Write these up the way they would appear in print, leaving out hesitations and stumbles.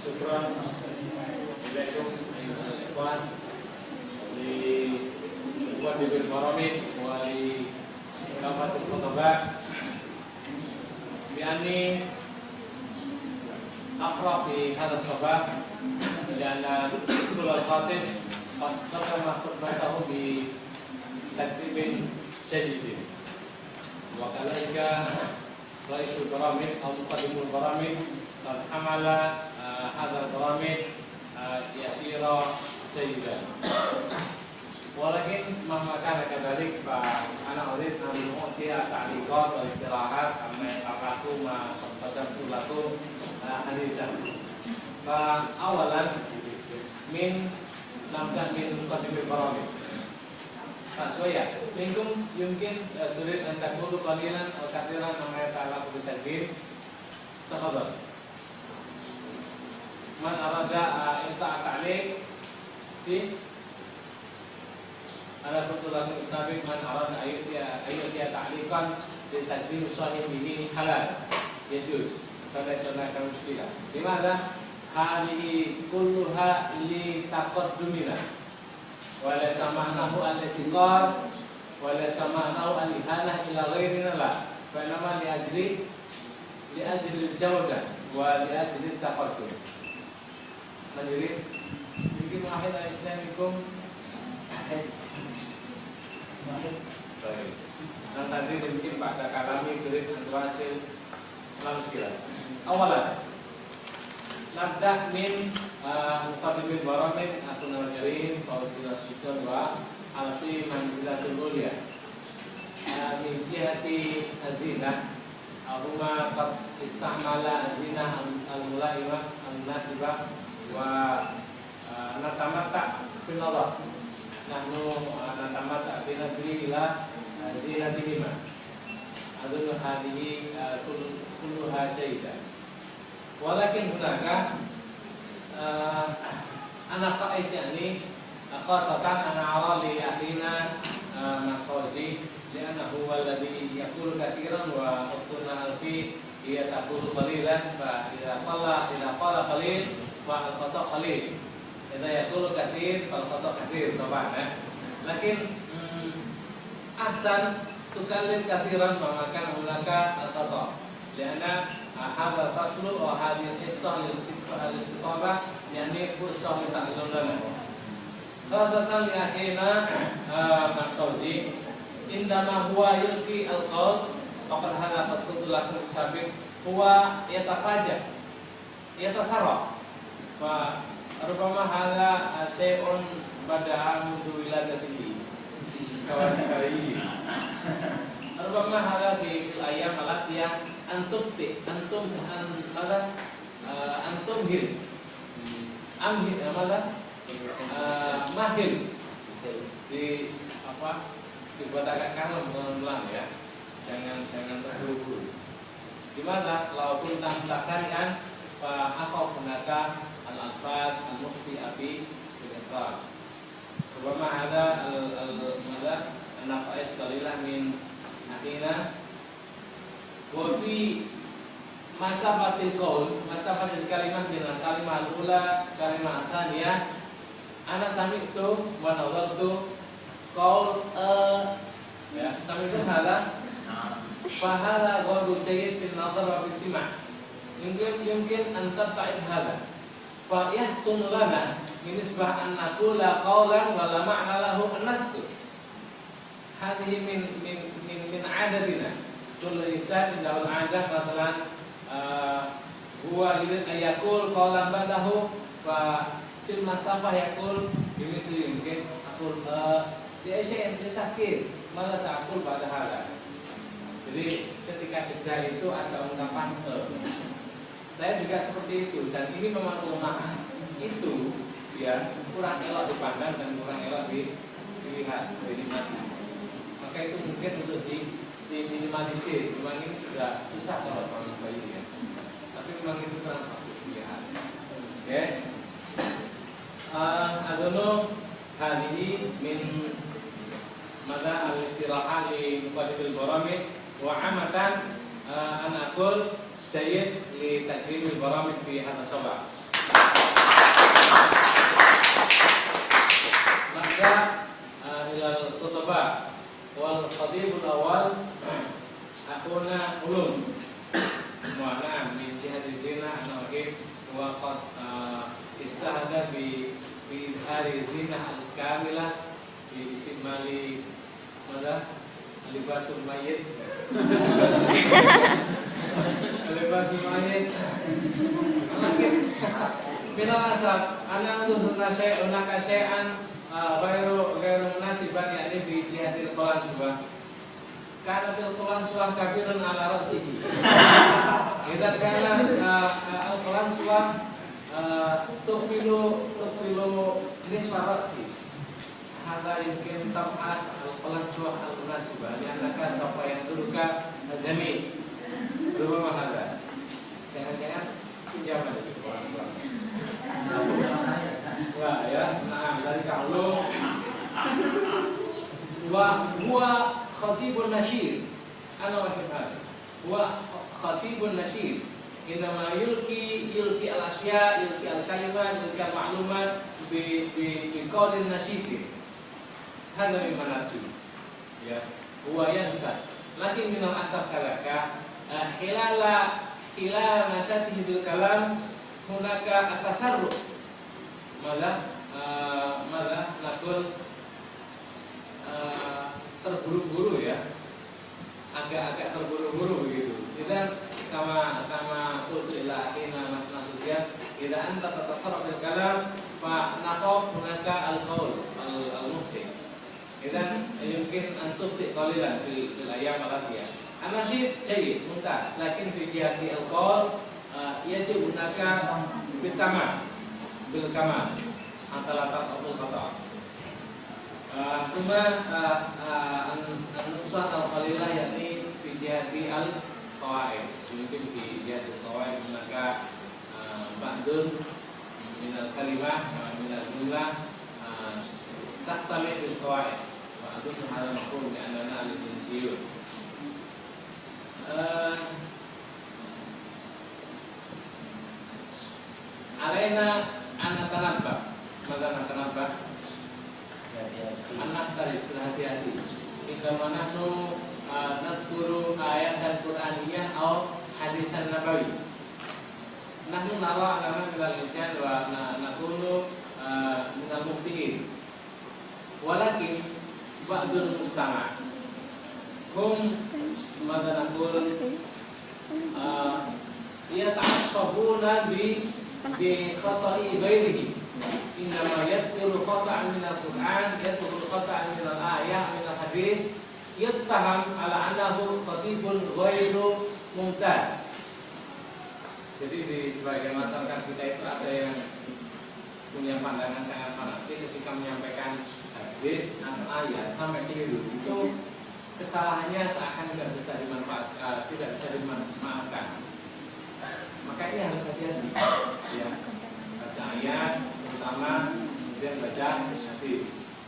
Syukran Assalamualaikum ayuhal ikhwan li ikhwati bil baramid wa li kafatul khutbah bi anni aqra fi hadha sabah lianna usul al-khatib qad qadama khutbatahu bi takdibin jadidin wa kadhalika raisul baramid atau muqaddimul baramid qad hamala hadha al-baramid yasira jadidan walakin mahma kana kadzalik fa ana urid an nu'tiya ta'liqat wal istirahat amma yaqatu ma qadamtu lakum hadithan fa awalan min nabda min muqaddimil baramid شوية منكم يمكن تريد أن تقول قليلا أو كثيرا مما يتعلق بالتدبير تفضل من أراد إلقاء تعليق في على فضيلة السابق من أراد أن يؤتي تعليقا لتقديم صاحبه حلال يجوز فليس هناك مشكلة لماذا؟ هذه كلها لتقدمنا وليس معناه الاعتقاد وليس معناه الإهانة إلى غيرنا لا فإنما لأجل الجودة ولأجل التقدم من يريد يمكن واحد إسلامكم طيب nanti mungkin pada kalami tulis hasil langsung awalan nabda min muqaddimil baramid atau nawajarin fauzilah syukur wa alfi manzilatul ulia min jihati azina ahuma qad istamala azina al-mulaimah al-nasibah wa natamata fil nadar nahnu natamata bi nadri ila zinatihima adun hadhihi kulluha jayyidah walakin hunaka anak Faiz yani khasatan ana ara li akhina Mas Fauzi li'annahu alladhi yaqulu katsiran wa qulna alfi hiya taqulu qalilan fa idza qala qalil fa al-khata qalil idza yaqulu katsir fa al-khata katsir taban lakin ahsan tukallim katsiran ma kana hunaka al-khata li'anna hadha faslu wa hadhihi al-qissah lil-kitabah yani fursah li ta'allum lana khasatan li akhina Mas Fauzi indama huwa yulqi al-qawl faqad hadha qad lakum sabiq huwa yatafaja yatasarra fa rubama hadha shay'un bada'a mundu wiladatihi kawan kali rubama hadha fi al-ayyam al-atiyah antum hil mahil di apa dibuat agak kalem pelan-pelan ya jangan terburu-buru gimana laupun tasarian fa akhaf hunaka al-alfad al-mufti abi bil-ifrad rubama ada an-nafa'is qalilah min akhina wa fi masafatil qaul masafatil kalimah dengan kalimah al-ula kalimah tsaniyah ana sami'tu wa nadartu qaul ya sami'tu hadha fa hadha ghairu jayyid fil nadar wa fis sima' yumkin an tatta'id hadha fa yahsun lana min isbah an naqula qawlan wa la ma'na lahu an-nastu hadhihi min 'adatina kullu insan lahu al-'adah mathalan huwa yurid ayakul qawlan ba'dahu fa fil masafah yakul bimisli mungkin aqul ya syai'in litahkir malah sa'qul ba'da hadha jadi ketika sejak itu ada ungkapan saya juga seperti itu dan ini memang kelemahan itu ya kurang elok dipandang dan kurang elok dilihat dinikmati maka itu mungkin untuk diminimalisir memang ini sudah susah kalau orang bayi ya tapi memang itu kurang dilihat oke adunu hadhihi min mada al-istirahat li muqaddimil baramid wa amatan an aqul jayyid li taqdimil baramid fi hadha sabah waqad istahada bi hari zina al-kamilah bi isimali mada libasul mayyit libasul mayyit lakin minal asab ana tuhuna syai'an ghairu munasiban yakni bi jihadil qalansuah karena bil qalansuah kabirun ala ra'sihi kita karena al-qalansuah tufilu nisfa ra'si hadza yumkin tab'as al-qalansuah al-munasibah li'annaka sawfa yadurruka al-jami' berapa hadza jangan-jangan pinjaman itu wah ya nah dari kamu wa huwa khatibun nasyir ana wa hada huwa khatibun nasyir inama yulki al-asya yulki al-kalimat yulki al-ma'lumat bi qawlin nasyid hada mimma narju ya huwa yansa lakin min al-asaf kalaka hilala nasyatihi bil kalam hunaka at-tasarruf malah nakul terburu-buru ya agak terburu-buru begitu kita kama qultu ila akhina nasudiyat idza anta tatasarraf bil kalam fa naqaf hunaka al-qawl al-muhti idan yumkin an tubti qalilan fil ayyam al-atiyah an-nasyid jayyid mumtaz lakin fi jihati al-qawl yajib hunaka bil kamal antara ta'abul qata' cuma an-nusat al-qalilah yakni fi jihati al-qawaid mungkin fi jihati al-qawaid maka ba'dun min al-kalimah min al-jumlah tahtami bil qawaid ba'dun hadha maqul li'annana al-jinsiyun alaina anatanabba maka natanabba anak tadi sudah hati-hati jika nahnu nadkuru ayat al-Qur'aniyah atau hadisan nabawi nahnu nara alama minal nisyan wa nakunu minal muftihin walakin ba'dul mustama' hum maka nakul yata'assabuna bi khata'i ghairihi innama yadkhulu khata'an min al-Qur'an yadkhulu khata'an min al-ayah min al-hadis yattaham ala annahu khatibun ghairu mumtaz. Jadi di sebagian masyarakat kita itu ada yang punya pandangan sangat fanatik ketika menyampaikan hadis atau ayat sampai keliru itu kesalahannya seakan tidak bisa dimaafkan. Maka ini harus hati-hati ya. Baca ayat pertama kemudian baca hadis.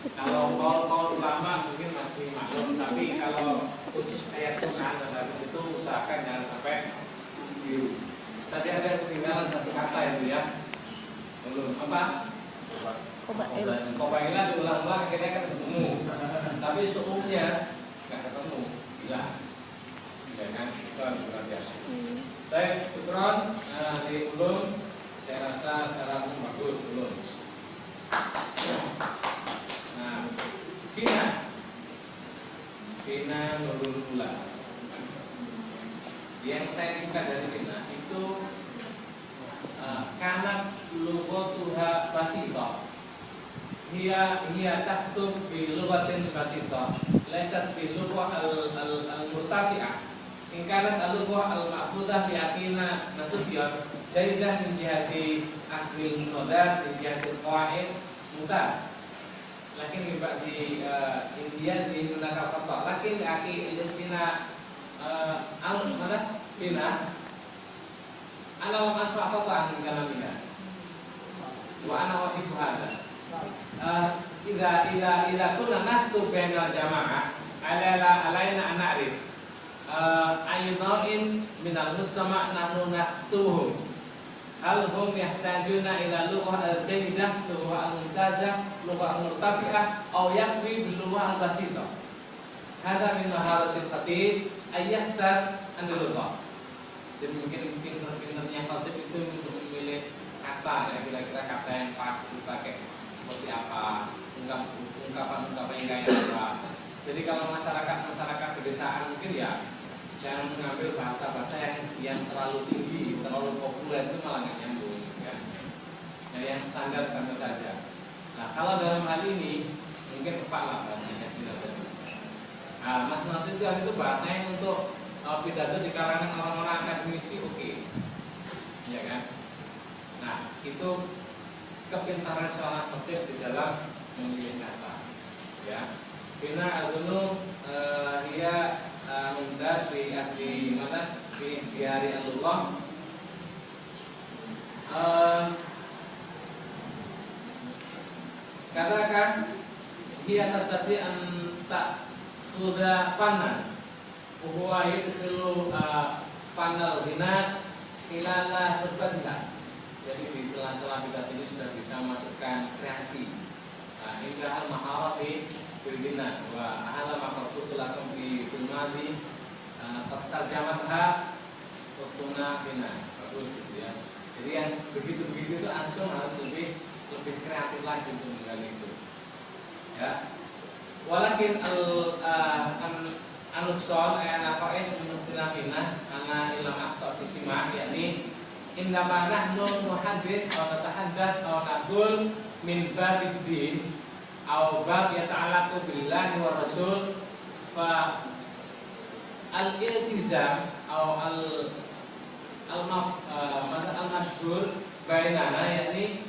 Kalau kaul ulama mungkin masih maklum, tapi kalau khusus ayat Quran dan hadis itu usahakan jangan sampai keliru. Tadi ada ketinggalan satu kata itu ya. Belum apa? Qobailah diulang-ulang akhirnya kan ketemu. Tapi seumumnya nggak ketemu, hilang. Jangan itu harus berhati-hati. Baik, syukron di ulum saya rasa secara umum bagus ulum. Nah, Fina Nurul Ula. Yang saya suka dari Fina itu karena lughatuha basita. Hiya taktub bi lughatin basita, laysat bi lughah al-murtafi'ah. In kanat al-lughah al-ma'khudhah li aqina nasudiyat jaidah min jihati ahlil qadar min jihati qawaid mutah. Lakin di India di Nunaka Fatwa. Lakin aki Fina al-mana Fina ala asfa fatwa min kalamina. Wa ana wahibu hada. Idza kunna naktub bainal jamaah alaina an na'rif ayyunain min al-mustama' nahnu naktubuhum hal hum yahtajuna ila lughah al-jayyidah lughah al-mumtazah lughah al-murtafi'ah aw yakfi bil lughah al-basitah hadha min maharatil khatib ayyahtar an lughah. Jadi mungkin pinternya khatib itu untuk memilih ungkapan-ungkapan yang kayak apa. Jadi kalau masyarakat pedesaan mungkin ya jangan mengambil bahasa-bahasa yang terlalu tinggi, terlalu populer, itu malah nggak nyambung ya. Nah, yang standar saja. Nah, kalau dalam hal ini mungkin tepat lah bahasanya pidato. Nah, Mas Nasution itu bahasanya untuk pidato di kalangan orang-orang akademisi oke. Ya kan? Nah, itu kepintaran seorang khotib di dalam memilih kata. Ya. Bina al-gunung dia mundas fi ahli mana fi biari Allah. Katakan dia tasadi an tak sudah panan huwa yadkhulu panal hina ilala khutbatiha. Jadi di sela-sela pidato ini sudah bisa masukkan kreasi. Hingga al-maharati fil bina wa ahla maqtutu lakum fi fil madi terjemahha utuna bina. Bagus gitu ya. Jadi yang begitu-begitu itu antum harus lebih kreatif lagi untuk menggali itu. Ya. Walakin al-nuqsan nafa'is minufina ana ilam aqta fi sima' yakni indama nahnu nuhaddits aw natahaddas aw naqul min babid din aw bab yata'allaqu billahi wa rasul fa al-iltizam aw al-mashhur bainana yakni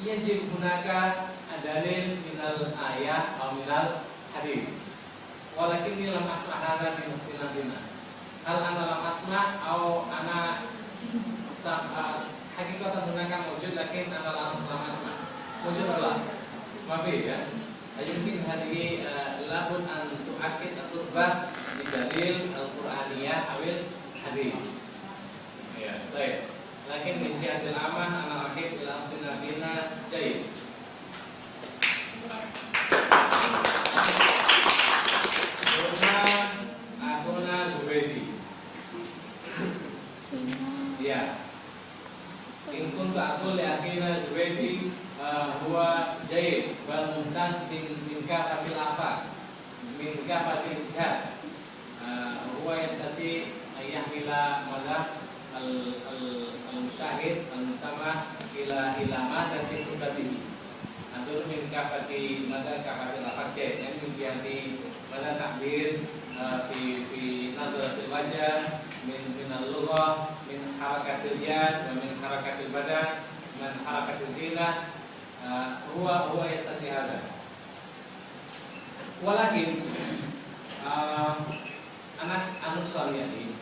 yajib hunaka dalil minal ayat atau minal hadis. Walakin ini lam asma hadza min bina. Hal ana lam asma atau ana hakikatan hunaka wujud lakin ana lam asma. Wujud Allah. Mafi ya. Mungkin hadis labun an tu'akid khutbah di dalil al-Qur'aniyah awil hadis. Ya, baik. Lakin min jihatil aman ana akhid ila bina jayyid. Akuna Zubaidi. Ya. In kuntu aqul li akhina Zubaidi huwa jayyid bal mumtaz min kafatil afaq min kafatil jihad. Huwa yastati ayyahmila madha al-musyahid al-mustama' ila madati khutbatihi. Antur min kafati madha kafatil afaq yang menjadi madha takbir fi nadratil wajah min al-lughah min harakatil yad wa min harakatil badan min harakatil zinah huwa yastati hadha. Walakin anak anuksan yani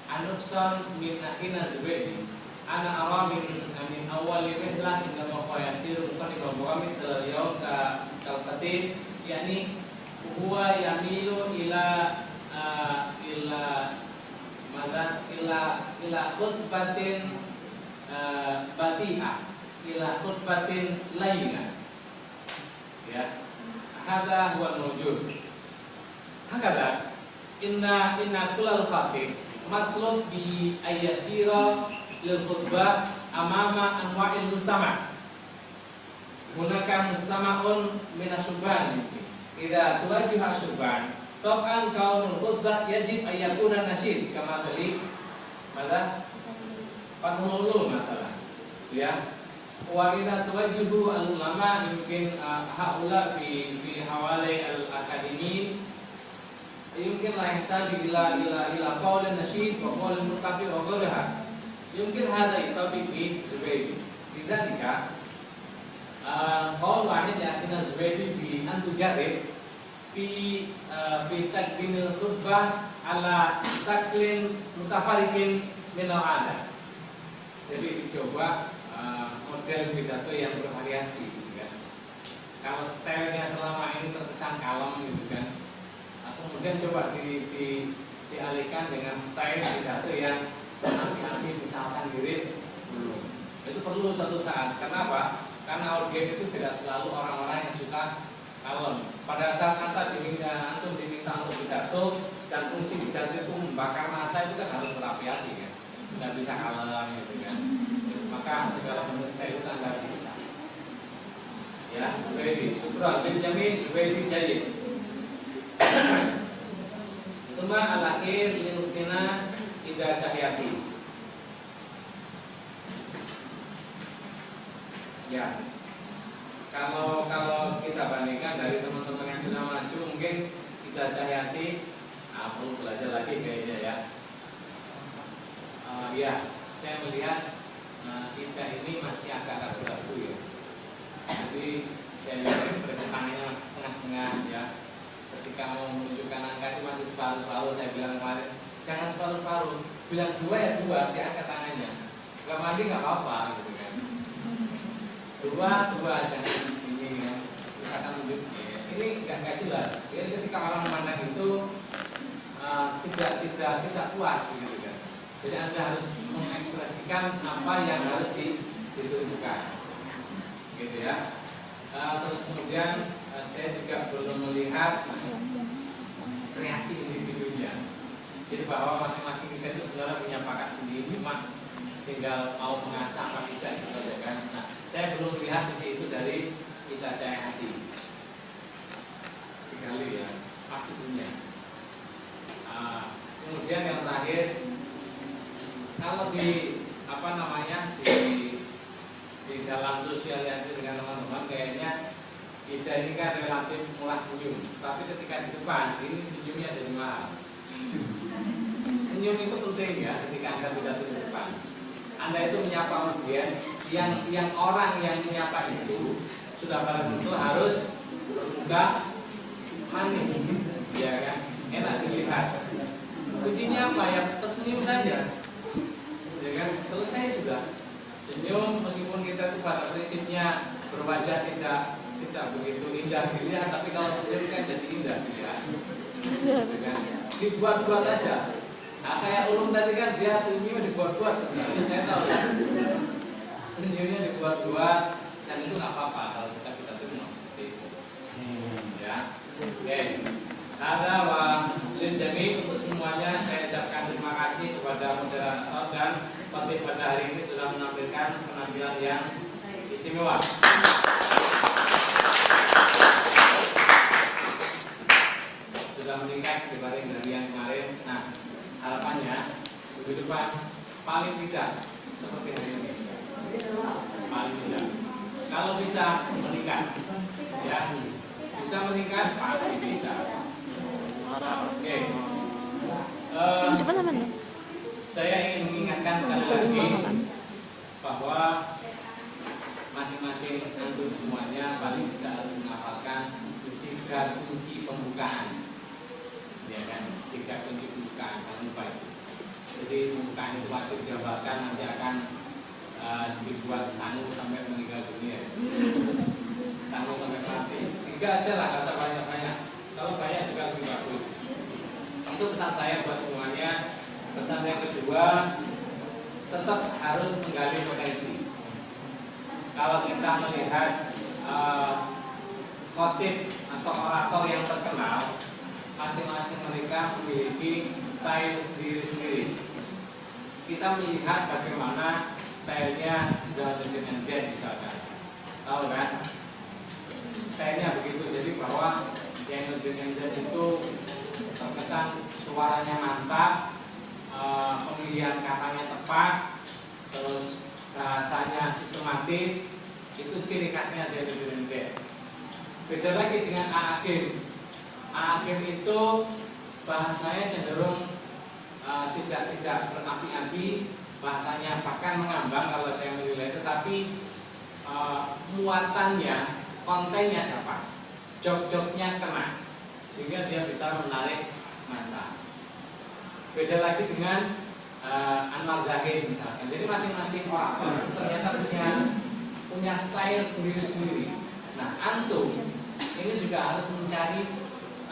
anuksan min akhina Zubaidi ana ara min awal rihlah indama yasiru qadiba muhammad al-yawm ka calqatin yani huwa yamilu ila khutbatin bati'ah ila khutbatin lainah. Ya, hadza huwa mawjud. Hakada inna kullal khatib matlub bi ayyasira lil khutbah amama anwa'il mustama'. Hunaka mustama'un min asy-syubban. Idza tuwajjiha asy-syubban, tab'an kaunul khutbah yajib an yakuna nasyid kama tadi mada Fathul masalah. Ya. Wa idza tuwajjihu al-ulama yumkin haula fi hawali al-akademi yumkin la yahtaju ila qaul nasyid wa qaul mutafid wa ghayriha. Yumkin hadza yatabi fi Zubaidi. Lidzalika qaul wahid yakina Zubaidi bi an tujarrib fi takdimil khutbah ala taklin mutafarikin min al-'adah. Jadi dicoba model pidato yang bervariasi gitu kan. Kalau stylenya selama ini terkesan kalem gitu kan, kemudian coba dialihkan dengan style pidato yang api-api misalkan mirip dulu. Itu perlu satu saat. Kenapa? Karena audiens itu tidak selalu orang-orang yang suka kalem. Pada saat antum diminta untuk pidato dan fungsi pidato itu membakar massa itu kan harus berapi-api kan. Tidak bisa kalem gitu kan. Maka segala bentuk style itu Anda bisa. Ya, Ya, Zubairi. Syukran. Bin Jamil Zubairi Jayid. Tuma al-akhir linukina Ida Cahyati. Ya. Kalau kita bandingkan dari teman-teman yang sudah maju, mungkin Ida Cahyati perlu belajar lagi kayaknya ya. Ya, saya melihat Ida ini masih agak ragu-ragu ya. Jadi saya lihat perkembangannya masih setengah-setengah ya. Ketika mau menunjukkan angka itu masih separuh-separuh. Saya bilang kemarin, jangan separuh-separuh. Bilang 2 ya 2, dia angkat tangannya. Gak mandi gak apa-apa gitu kan. 2 jangan ini ya. Terus akan menunjukkan. Ini gak jelas. Jadi ketika orang memandang itu tidak puas begitu kan. Jadi Anda harus mengekspresikan apa yang harus ditunjukkan. Gitu ya. Terus kemudian saya juga belum melihat kreasi individunya. Jadi bahwa masing-masing kita itu sebenarnya punya bakat sendiri, cuma tinggal mau mengasah apa tidak gitu saja kan. Nah, saya belum lihat sisi itu dari Ida Cahyati. Kali ya, pasti punya. Kemudian yang terakhir, kalau di di dalam sosialisasi dengan teman-teman kayaknya Ida ini kan relatif murah senyum, tapi ketika di depan ini senyumnya jadi mahal. Senyum itu penting ya ketika Anda pidato di depan. Anda itu menyapa kemudian yang orang yang menyapa itu sudah barang tentu harus bermuka manis, ya kan? Enak dilihat. Kuncinya apa ya? Tersenyum saja, ya kan? Selesai sudah. Senyum meskipun kita itu pada prinsipnya berwajah tidak begitu indah dilihat, tapi kalau senyum kan jadi indah dilihat. Dengan dibuat-buat aja. Nah, kayak Ulum tadi kan dia senyum dibuat-buat sebenarnya saya tahu. Senyumnya dibuat-buat dan itu nggak apa-apa kalau kita terima seperti itu. Ya, oke. Ada lin jami untuk semuanya saya ucapkan terima kasih kepada moderator dan khotib pada hari ini sudah menampilkan penampilan yang istimewa. Sudah meningkat dibanding dari yang kemarin. Nah, harapannya minggu depan paling tidak seperti hari ini. Paling tidak. Kalau bisa meningkat, ya bisa meningkat pasti bisa. Oke. Saya ingin mengingatkan sekali lagi bahwa masing-masing antum semuanya paling tidak harus menghafalkan 3 kunci pembukaan. Ya kan, 3 kunci pembukaan, jangan lupa itu. Jadi pembukaan itu wajib dihafalkan, nanti akan dibuat sangu sampai meninggal dunia. Sangu sampai mati. 3 aja lah, nggak usah banyak-banyak. Kalau banyak juga lebih bagus. Itu pesan saya buat semuanya. Pesan yang kedua, tetap harus menggali potensi. Kalau kita melihat khotib atau orator yang terkenal, masing-masing mereka memiliki style sendiri-sendiri. Kita melihat bagaimana stylenya Zainuddin MZ misalkan, tahu kan? Stylenya begitu. Jadi bahwa Zainuddin MZ itu terkesan suaranya mantap, pemilihan katanya tepat, terus bahasanya sistematis. Itu ciri khasnya Zainuddin MZ. Beda lagi dengan A'agim. A'agim itu bahasanya cenderung tidak berapi-api, bahasanya bahkan mengambang kalau saya menilai, tetapi muatannya, kontennya dapat, jok-joknya kena, sehingga dia bisa menarik massa. Beda lagi dengan Anwar Zahid misalkan. Jadi masing-masing orator ternyata punya style sendiri-sendiri. Nah, antum ini juga harus mencari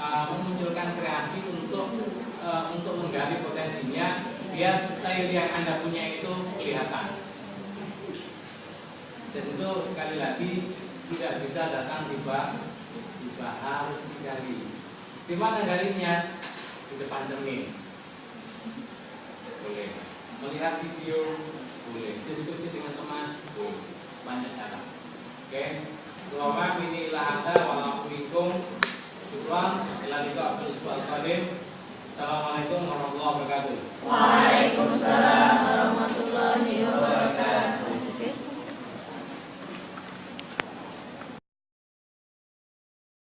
memunculkan kreasi untuk menggali potensinya, biar style yang Anda punya itu kelihatan. Dan itu sekali lagi tidak bisa datang tiba harus digali. Di mana galinya? Di depan cermin. Boleh. Melihat video boleh. Diskusi dengan teman boleh. Banyak cara. Oke. Wa ma minni illa anta wa la minkum. Syukran. Ila liqa fil usbu'il qadim. Assalamualaikum warahmatullahi wabarakatuh.